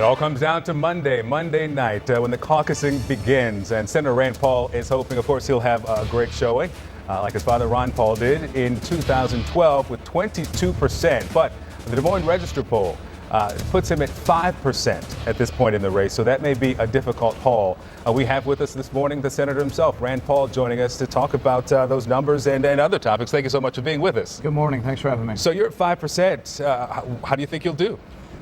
all comes down to Monday night, when the caucusing begins. And Senator Rand Paul is hoping, of course, he'll have a great showing, like his father Ron Paul did in 2012 with 22%. But the Des Moines Register poll puts him at 5% at this point in the race. So that may be a difficult haul. We have with us this morning the senator himself, Rand Paul, joining us to talk about those numbers and other topics. Thank you so much for being with us. Good morning. Thanks for having me. So you're at 5%. How do you think you'll do?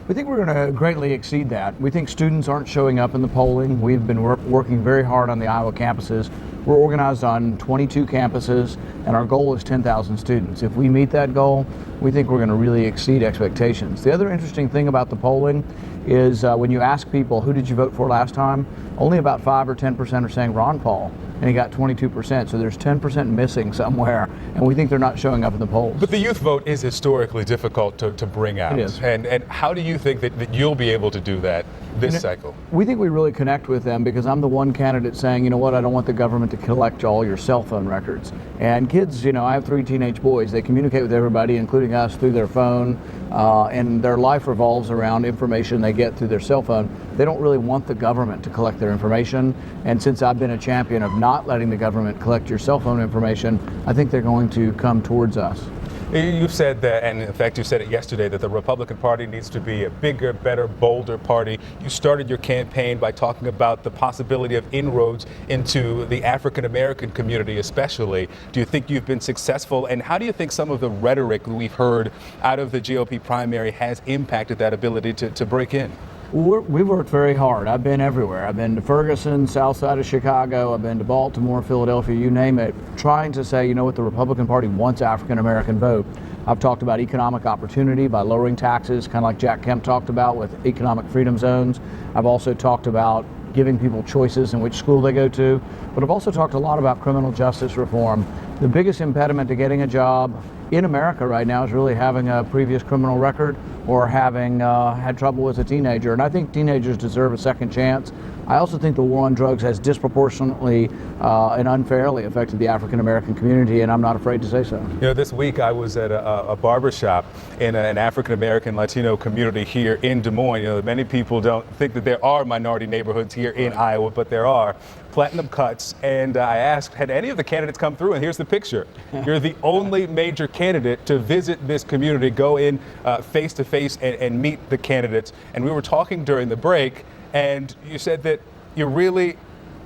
We think we're going to greatly exceed that. We think students aren't showing up in the polling. We've been working very hard on the Iowa campuses. We're organized on 22 campuses, and our goal is 10,000 students. If we meet that goal, we think we're going to really exceed expectations. The other interesting thing about the polling is when you ask people, who did you vote for last time? Only about 5 or 10% are saying Ron Paul, and he got 22%. So there's 10% missing somewhere, and we think they're not showing up in the polls. But the youth vote is historically difficult to bring out. It is. And how do you think that you'll be able to do that this cycle? We think we really connect with them because I'm the one candidate saying, you know what, I don't want the government to collect all your cell phone records. And kids, I have 3 teenage boys. They communicate with everybody, including us, through their phone, and their life revolves around information they get through their cell phone. They don't really want the government to collect their information. And since I've been a champion of not letting the government collect your cell phone information, I think they're going to come towards us. You've said that, and in fact you said it yesterday, that the Republican Party needs to be a bigger, better, bolder party. You started your campaign by talking about the possibility of inroads into the African American community especially. Do you think you've been successful, and how do you think some of the rhetoric that we've heard out of the GOP primary has impacted that ability to break in? We've worked very hard. I've been everywhere. I've been to Ferguson, south side of Chicago. I've been to Baltimore, Philadelphia, you name it, trying to say, you know what, the Republican Party wants African American vote. I've talked about economic opportunity by lowering taxes, kind of like Jack Kemp talked about with economic freedom zones. I've also talked about giving people choices in which school they go to, but I've also talked a lot about criminal justice reform. The biggest impediment to getting a job in America right now is really having a previous criminal record or having had trouble as a teenager. And I think teenagers deserve a second chance. I also think the war on drugs has disproportionately and unfairly affected the African American community, and I'm not afraid to say so. This week I was at a barber shop in an African American Latino community here in Des Moines. Many people don't think that there are minority neighborhoods here in Iowa, but there are. Platinum Cuts, and I asked, had any of the candidates come through? And here's the picture. You're the only major candidate to visit this community, go in face to face and meet the candidates. And we were talking during the break, and you said that you really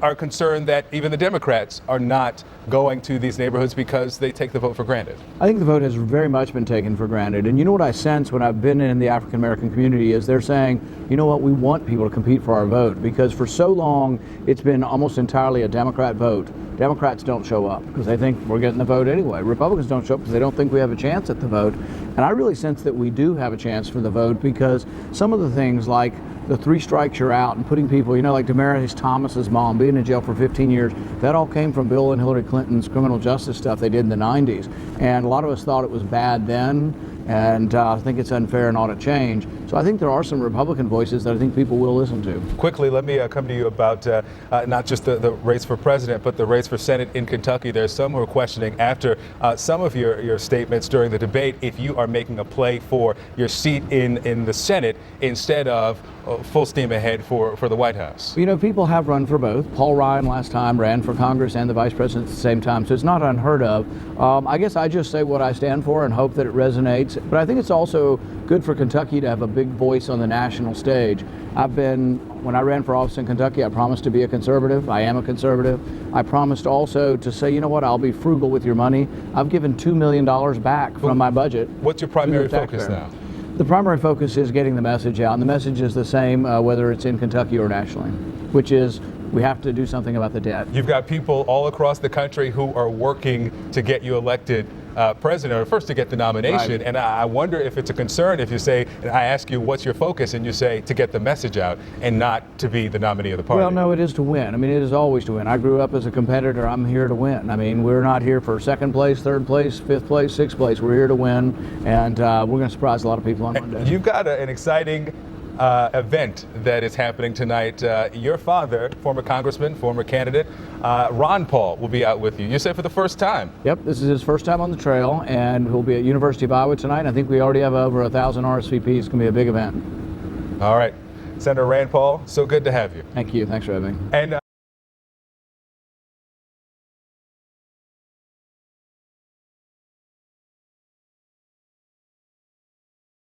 are concerned that even the Democrats are not going to these neighborhoods because they take the vote for granted. I think the vote has very much been taken for granted. And you know what I sense when I've been in the African American community is they're saying, you know what, we want people to compete for our vote, because for so long it's been almost entirely a Democrat vote. Democrats don't show up because they think we're getting the vote anyway. Republicans don't show up because they don't think we have a chance at the vote. And I really sense that we do have a chance for the vote, because some of the things like the 3 strikes you're out and putting people, like Damaris Thomas's mom being in jail for 15 years, that all came from Bill and Hillary Clinton's criminal justice stuff they did in the 90s. And a lot of us thought it was bad then, and I think it's unfair and ought to change. So I think there are some Republican voices that I think people will listen to. Quickly, let me come to you about not just the race for president, but the race for Senate in Kentucky. There's some who are questioning, after some of your statements during the debate, if you are making a play for your seat in the Senate instead of full steam ahead for the White House. People have run for both. Paul Ryan last time ran for Congress and the vice president at the same time, so it's not unheard of. I guess I just say what I stand for and hope that it resonates. But I think it's also good for Kentucky to have a big voice on the national stage. When I ran for office in Kentucky, I promised to be a conservative. I am a conservative. I promised also to say, you know what, I'll be frugal with your money. I've given $2 million back from my budget. What's your primary focus now? The primary focus is getting the message out, and the message is the same whether it's in Kentucky or nationally, which is we have to do something about the debt. You've got people all across the country who are working to get you elected president, or first to get the nomination. Right. And I wonder if it's a concern if you say, and I ask you, what's your focus? And you say, to get the message out and not to be the nominee of the party. Well, no, it is to win. It is always to win. I grew up as a competitor. I'm here to win. We're not here for second place, third place, fifth place, sixth place. We're here to win, and we're going to surprise a lot of people on Monday. You've got an exciting event that is happening tonight. Your father, former congressman, former candidate, Ron Paul, will be out with you. You said for the first time. Yep, this is his first time on the trail, and he'll be at University of Iowa tonight. I think we already have over 1,000 RSVPs. It's going to be a big event. All right. Senator Rand Paul, so good to have you. Thank you. Thanks for having me. And